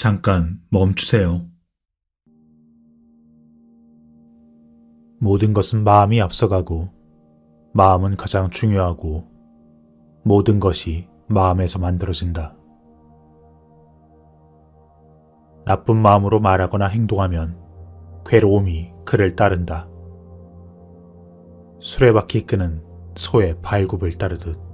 잠깐 멈추세요. 모든 것은 마음이 앞서가고 마음은 가장 중요하고 모든 것이 마음에서 만들어진다. 나쁜 마음으로 말하거나 행동하면 괴로움이 그를 따른다. 수레바퀴 끄는 소의 발굽을 따르듯.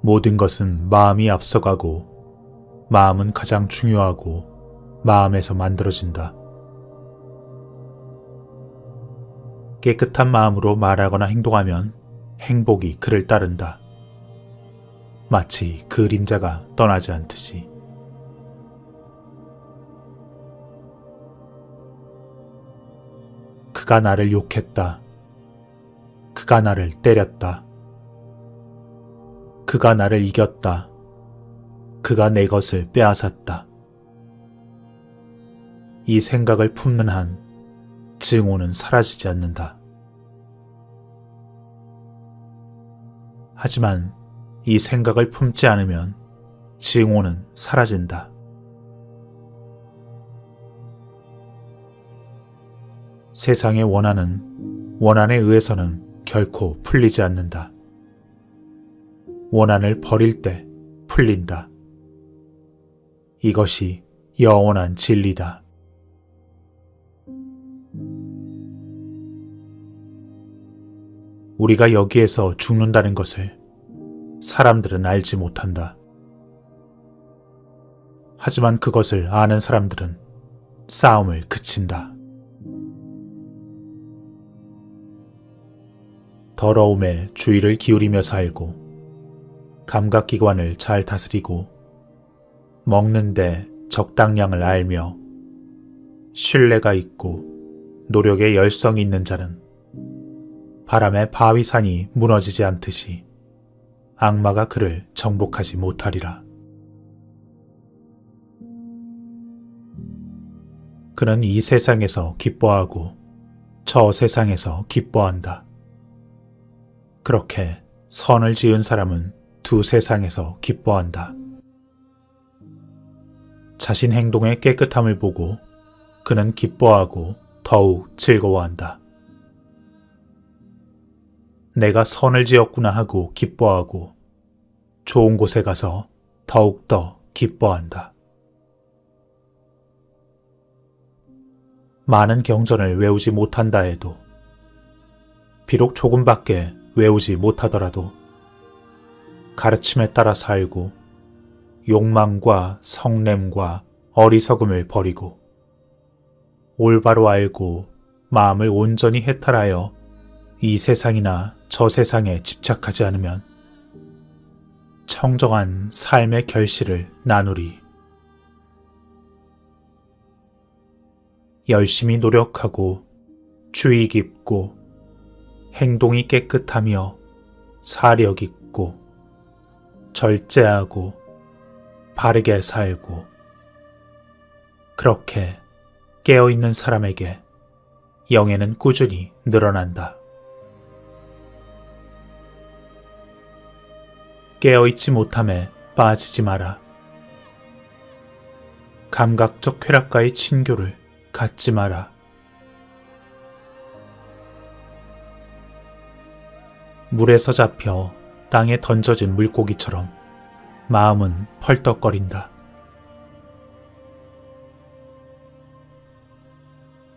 모든 것은 마음이 앞서가고 마음은 가장 중요하고 마음에서 만들어진다. 깨끗한 마음으로 말하거나 행동하면 행복이 그를 따른다. 마치 그림자가 떠나지 않듯이. 그가 나를 욕했다. 그가 나를 때렸다. 그가 나를 이겼다. 그가 내 것을 빼앗았다. 이 생각을 품는 한 증오는 사라지지 않는다. 하지만 이 생각을 품지 않으면 증오는 사라진다. 세상의 원한에 의해서는 결코 풀리지 않는다. 원한을 버릴 때 풀린다. 이것이 영원한 진리다. 우리가 여기에서 죽는다는 것을 사람들은 알지 못한다. 하지만 그것을 아는 사람들은 싸움을 그친다. 더러움에 주의를 기울이며 살고 감각기관을 잘 다스리고 먹는데 적당량을 알며 신뢰가 있고 노력에 열성이 있는 자는 바람에 바위산이 무너지지 않듯이 악마가 그를 정복하지 못하리라. 그는 이 세상에서 기뻐하고 저 세상에서 기뻐한다. 그렇게 선을 지은 사람은 두 세상에서 기뻐한다. 자신 행동의 깨끗함을 보고 그는 기뻐하고 더욱 즐거워한다. 내가 선을 지었구나 하고 기뻐하고 좋은 곳에 가서 더욱더 기뻐한다. 많은 경전을 외우지 못한다 해도 비록 조금밖에 외우지 못하더라도 가르침에 따라 살고 욕망과 성냄과 어리석음을 버리고 올바로 알고 마음을 온전히 해탈하여 이 세상이나 저 세상에 집착하지 않으면 청정한 삶의 결실을 나누리. 열심히 노력하고 주의 깊고 행동이 깨끗하며 사력 있고 절제하고 바르게 살고 그렇게 깨어있는 사람에게 영예는 꾸준히 늘어난다. 깨어있지 못함에 빠지지 마라. 감각적 쾌락과의 친교를 갖지 마라. 물에서 잡혀 땅에 던져진 물고기처럼 마음은 펄떡거린다.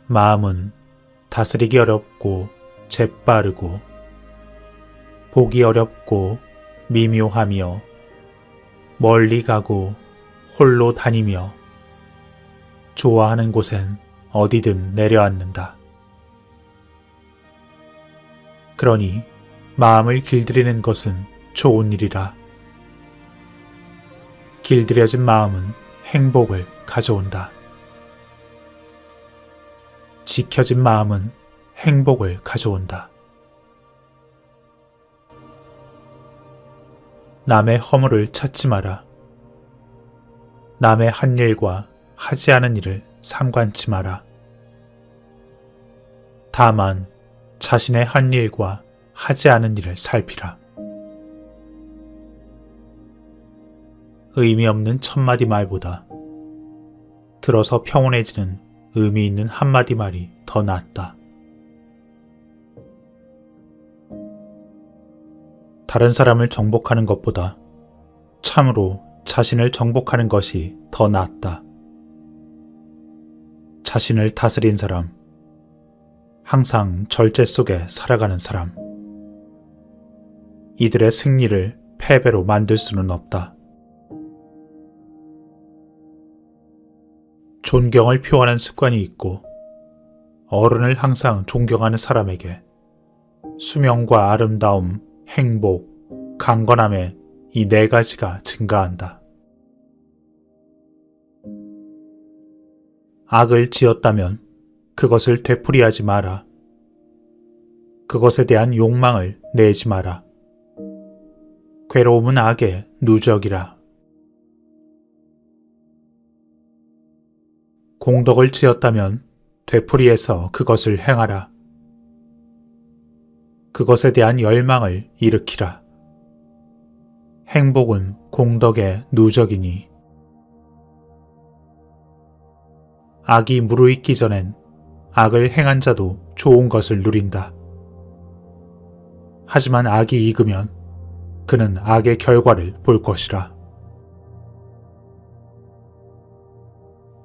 마음은 다스리기 어렵고 재빠르고 보기 어렵고 미묘하며 멀리 가고 홀로 다니며 좋아하는 곳엔 어디든 내려앉는다. 그러니 마음을 길들이는 것은 좋은 일이라. 길들여진 마음은 행복을 가져온다. 지켜진 마음은 행복을 가져온다. 남의 허물을 찾지 마라. 남의 한 일과 하지 않은 일을 상관치 마라. 다만 자신의 한 일과 하지 않은 일을 살피라. 의미 없는 천마디 말보다 들어서 평온해지는 의미 있는 한마디 말이 더 낫다. 다른 사람을 정복하는 것보다 참으로 자신을 정복하는 것이 더 낫다. 자신을 다스린 사람, 항상 절제 속에 살아가는 사람, 이들의 승리를 패배로 만들 수는 없다. 존경을 표하는 습관이 있고 어른을 항상 존경하는 사람에게 수명과 아름다움, 행복, 강건함의 이 네 가지가 증가한다. 악을 지었다면 그것을 되풀이하지 마라. 그것에 대한 욕망을 내지 마라. 괴로움은 악의 누적이라. 공덕을 지었다면 되풀이해서 그것을 행하라. 그것에 대한 열망을 일으키라. 행복은 공덕의 누적이니 악이 무르익기 전엔 악을 행한 자도 좋은 것을 누린다. 하지만 악이 익으면 그는 악의 결과를 볼 것이라.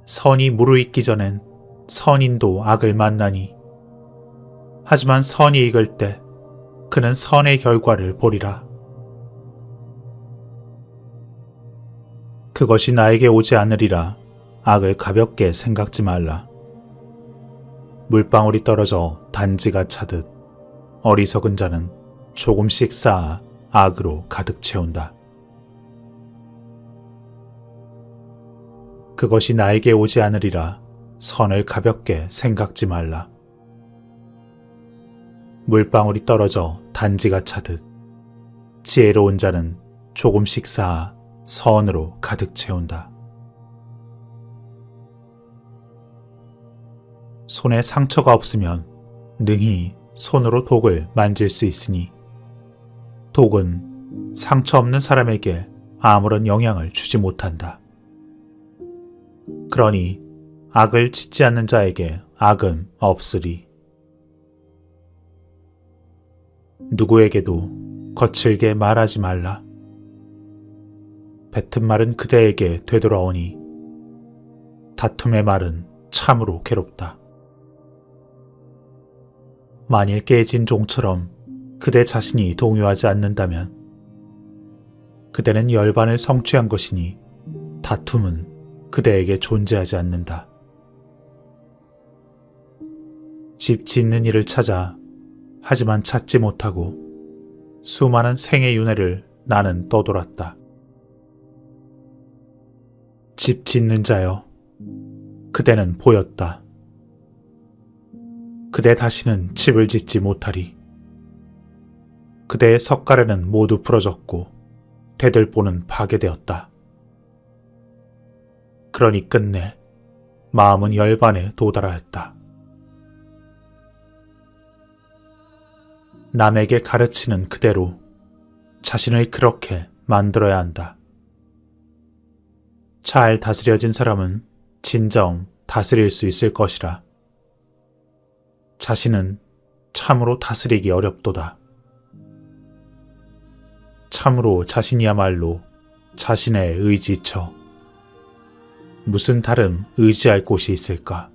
선이 무르익기 전엔 선인도 악을 만나니 하지만 선이 익을 때 그는 선의 결과를 보리라. 그것이 나에게 오지 않으리라 악을 가볍게 생각지 말라. 물방울이 떨어져 단지가 차듯 어리석은 자는 조금씩 쌓아 악으로 가득 채운다. 그것이 나에게 오지 않으리라 선을 가볍게 생각지 말라. 물방울이 떨어져 단지가 차듯 지혜로운 자는 조금씩 쌓아 선으로 가득 채운다. 손에 상처가 없으면 능히 손으로 독을 만질 수 있으니 독은 상처 없는 사람에게 아무런 영향을 주지 못한다. 그러니 악을 짓지 않는 자에게 악은 없으리. 누구에게도 거칠게 말하지 말라. 뱉은 말은 그대에게 되돌아오니 다툼의 말은 참으로 괴롭다. 만일 깨진 종처럼 그대 자신이 동요하지 않는다면 그대는 열반을 성취한 것이니 다툼은 그대에게 존재하지 않는다. 집 짓는 일을 찾아 하지만 찾지 못하고 수많은 생의 윤회를 나는 떠돌았다. 집 짓는 자여, 그대는 보였다. 그대 다시는 집을 짓지 못하리. 그대의 석가래는 모두 부러졌고 대들보는 파괴되었다. 그러니 끝내 마음은 열반에 도달하였다. 남에게 가르치는 그대로 자신을 그렇게 만들어야 한다. 잘 다스려진 사람은 진정 다스릴 수 있을 것이라. 자신은 참으로 다스리기 어렵도다. 참으로 자신이야말로 자신의 의지처. 무슨 다른 의지할 곳이 있을까?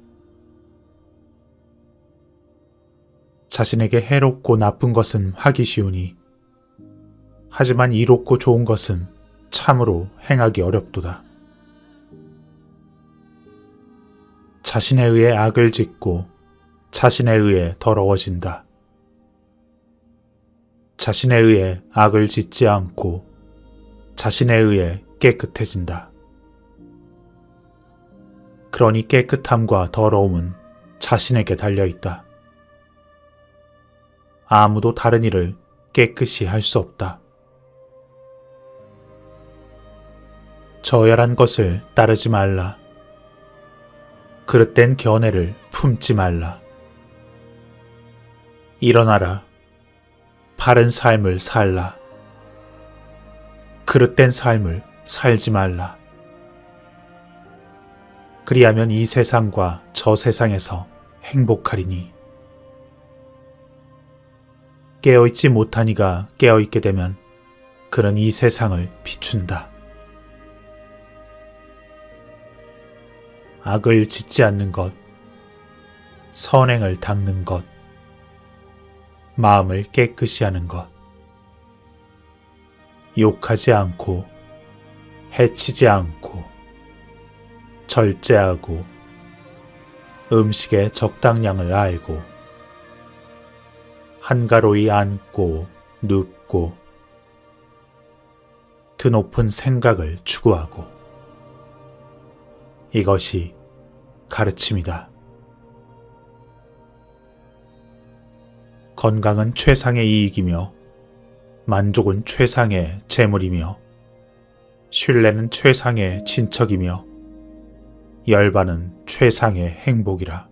자신에게 해롭고 나쁜 것은 하기 쉬우니 하지만 이롭고 좋은 것은 참으로 행하기 어렵도다. 자신에 의해 악을 짓고 자신에 의해 더러워진다. 자신에 의해 악을 짓지 않고 자신에 의해 깨끗해진다. 그러니 깨끗함과 더러움은 자신에게 달려있다. 아무도 다른 일을 깨끗이 할 수 없다. 저열한 것을 따르지 말라. 그릇된 견해를 품지 말라. 일어나라. 바른 삶을 살라. 그릇된 삶을 살지 말라. 그리하면 이 세상과 저 세상에서 행복하리니. 깨어있지 못한 이가 깨어있게 되면 그는 이 세상을 비춘다. 악을 짓지 않는 것, 선행을 닦는 것, 마음을 깨끗이 하는 것, 욕하지 않고, 해치지 않고, 절제하고, 음식의 적당량을 알고, 한가로이 앉고 눕고, 드높은 생각을 추구하고, 이것이 가르침이다. 건강은 최상의 이익이며 만족은 최상의 재물이며 신뢰는 최상의 친척이며 열반은 최상의 행복이라.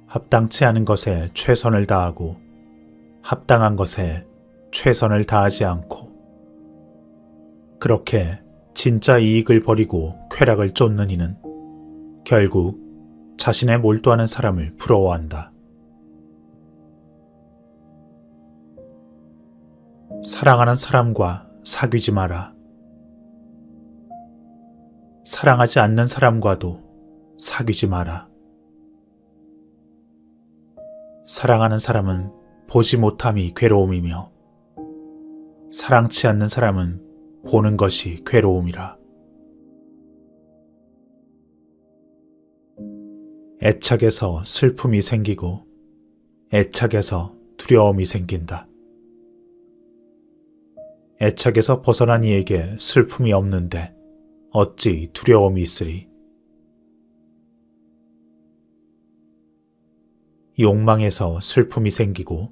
합당치 않은 것에 최선을 다하고 합당한 것에 최선을 다하지 않고 그렇게 진짜 이익을 버리고 쾌락을 쫓는 이는 결국 자신에 몰두하는 사람을 부러워한다. 사랑하는 사람과 사귀지 마라. 사랑하지 않는 사람과도 사귀지 마라. 사랑하는 사람은 보지 못함이 괴로움이며 사랑치 않는 사람은 보는 것이 괴로움이라. 애착에서 슬픔이 생기고 애착에서 두려움이 생긴다. 애착에서 벗어난 이에게 슬픔이 없는데 어찌 두려움이 있으리. 욕망에서 슬픔이 생기고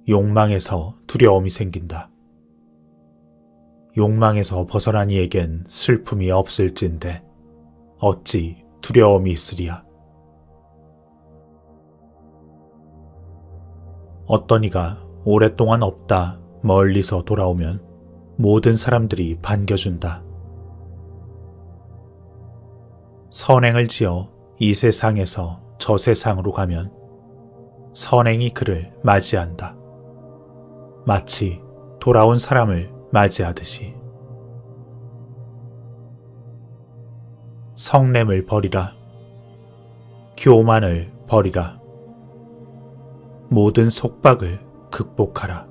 욕망에서 두려움이 생긴다. 욕망에서 벗어난 이에겐 슬픔이 없을진데 어찌 두려움이 있으리야. 어떤 이가 오랫동안 없다 멀리서 돌아오면 모든 사람들이 반겨준다. 선행을 지어 이 세상에서 저 세상으로 가면 선행이 그를 맞이한다. 마치 돌아온 사람을 맞이하듯이. 성냄을 버리라. 교만을 버리라. 모든 속박을 극복하라.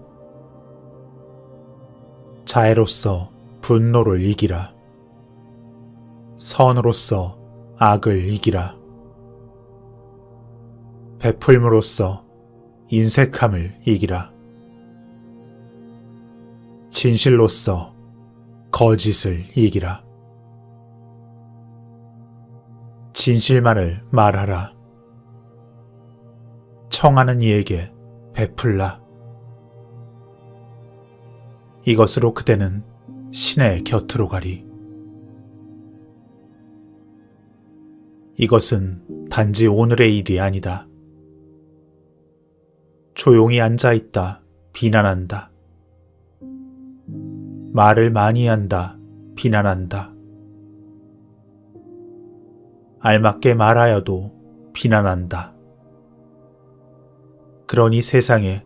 자애로서 분노를 이기라. 선으로서 악을 이기라. 베풀므로써 인색함을 이기라. 진실로서 거짓을 이기라. 진실만을 말하라. 청하는 이에게 베풀라. 이것으로 그대는 신의 곁으로 가리. 이것은 단지 오늘의 일이 아니다. 조용히 앉아있다 비난한다. 말을 많이 한다 비난한다. 알맞게 말하여도 비난한다. 그러니 세상에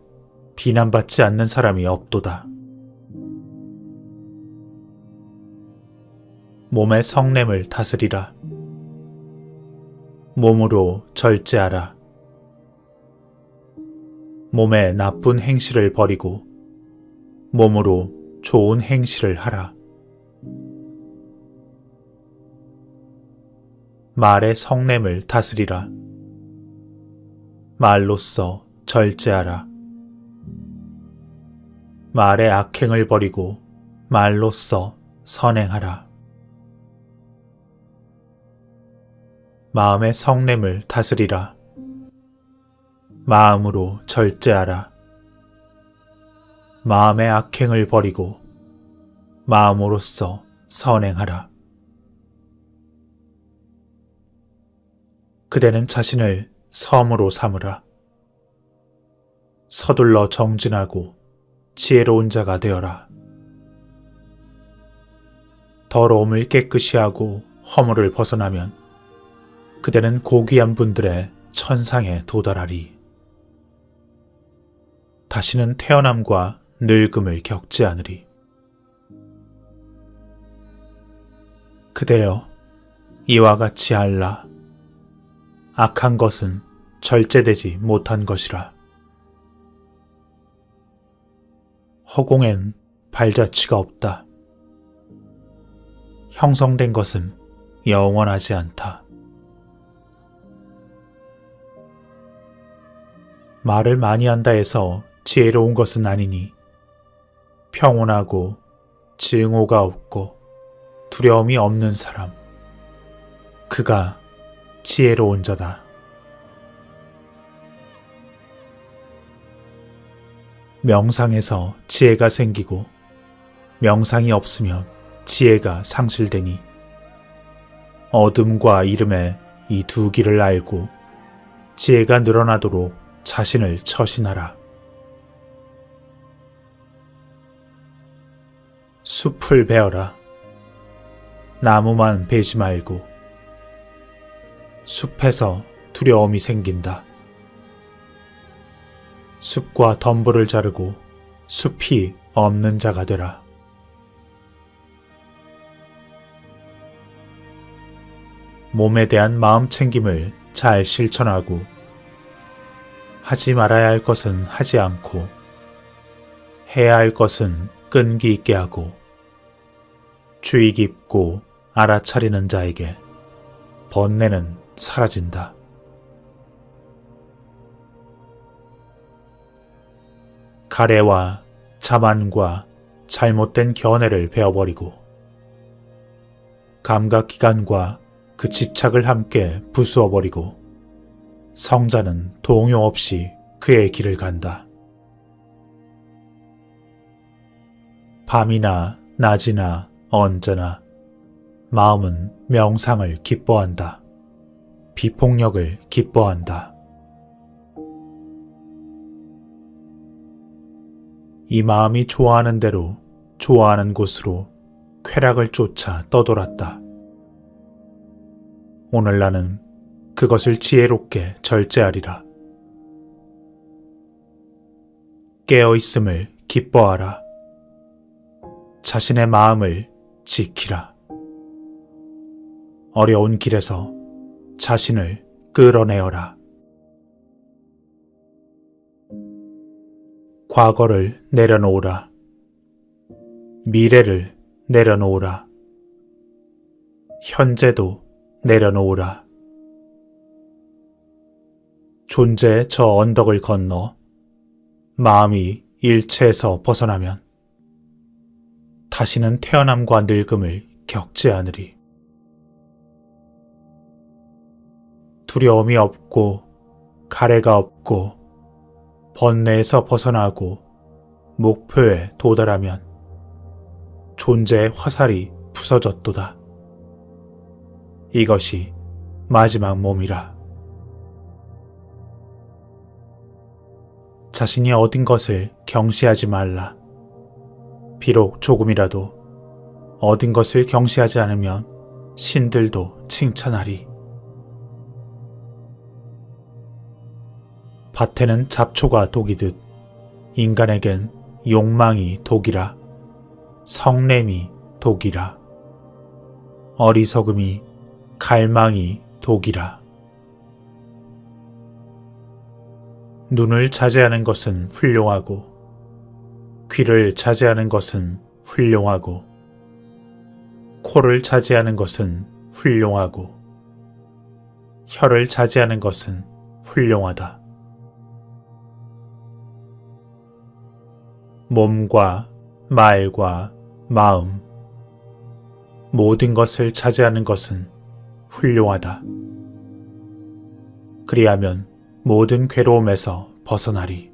비난받지 않는 사람이 없도다. 몸의 성냄을 다스리라. 몸으로 절제하라. 몸의 나쁜 행실을 버리고 몸으로 좋은 행실을 하라. 말의 성냄을 다스리라. 말로써 절제하라. 말의 악행을 버리고 말로써 선행하라. 마음의 성냄을 다스리라. 마음으로 절제하라. 마음의 악행을 버리고 마음으로써 선행하라. 그대는 자신을 섬으로 삼으라. 서둘러 정진하고 지혜로운 자가 되어라. 더러움을 깨끗이 하고 허물을 벗어나면 그대는 고귀한 분들의 천상에 도달하리. 다시는 태어남과 늙음을 겪지 않으리. 그대여, 이와 같이 알라. 악한 것은 절제되지 못한 것이라. 허공엔 발자취가 없다. 형성된 것은 영원하지 않다. 말을 많이 한다 해서 지혜로운 것은 아니니 평온하고 증오가 없고 두려움이 없는 사람, 그가 지혜로운 자다. 명상에서 지혜가 생기고 명상이 없으면 지혜가 상실되니 어둠과 이름의 이 두 길을 알고 지혜가 늘어나도록 자신을 처신하라. 숲을 베어라. 나무만 베지 말고. 숲에서 두려움이 생긴다. 숲과 덤불을 자르고 숲이 없는 자가 되라. 몸에 대한 마음 챙김을 잘 실천하고 하지 말아야 할 것은 하지 않고 해야 할 것은 끈기 있게 하고 주의 깊고 알아차리는 자에게 번뇌는 사라진다. 가래와 자만과 잘못된 견해를 베어버리고 감각기관과 그 집착을 함께 부수어버리고 성자는 동요 없이 그의 길을 간다. 밤이나 낮이나 언제나 마음은 명상을 기뻐한다. 비폭력을 기뻐한다. 이 마음이 좋아하는 대로 좋아하는 곳으로 쾌락을 쫓아 떠돌았다. 오늘 나는 그것을 지혜롭게 절제하리라. 깨어있음을 기뻐하라. 자신의 마음을 지키라. 어려운 길에서 자신을 끌어내어라. 과거를 내려놓으라. 미래를 내려놓으라. 현재도 내려놓으라. 존재의 저 언덕을 건너 마음이 일체에서 벗어나면 다시는 태어남과 늙음을 겪지 않으리. 두려움이 없고 가래가 없고 번뇌에서 벗어나고 목표에 도달하면 존재의 화살이 부서졌도다. 이것이 마지막 몸이라. 자신이 얻은 것을 경시하지 말라. 비록 조금이라도 얻은 것을 경시하지 않으면 신들도 칭찬하리. 밭에는 잡초가 독이듯 인간에겐 욕망이 독이라. 성냄이 독이라. 어리석음이 갈망이 독이라. 눈을 자제하는 것은 훌륭하고 귀를 자제하는 것은 훌륭하고 코를 자제하는 것은 훌륭하고 혀를 자제하는 것은 훌륭하다. 몸과 말과 마음, 모든 것을 자제하는 것은 훌륭하다. 그리하면 모든 괴로움에서 벗어나리.